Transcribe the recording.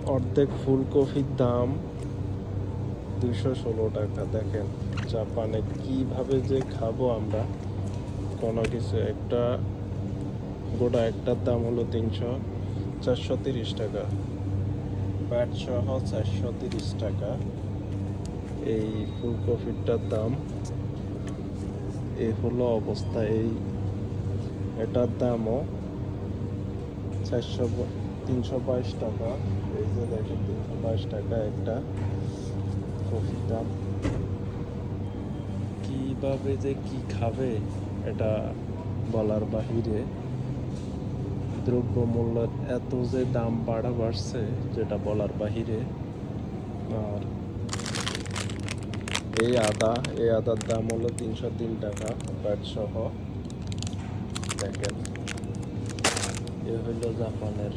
অর্ধেক ফুলকপির দাম 216 টাকা। দেখেন জাপানে কিভাবে যে খাবো আমরা, কোনো কিছু একটা গোটা একটার দাম হলো 430 টাকা, ব্যাট সহ 430 টাকা এই ফুলকপিটার দাম। এই হলো অবস্থা। এটার দামও 322 টাকা। এই যে দেখেন 322 টাকা একটা কফির দাম। কিভাবে যে কি খাবে এটা বলার বাহিরে। দ্রব্যমূল্যের এত যে দাম বাড়ছে যেটা বলার বাহিরে। আর এই আদার দাম হলো 303 টাকা ব্যাট সহ। দেখেন এ হইল জাপানের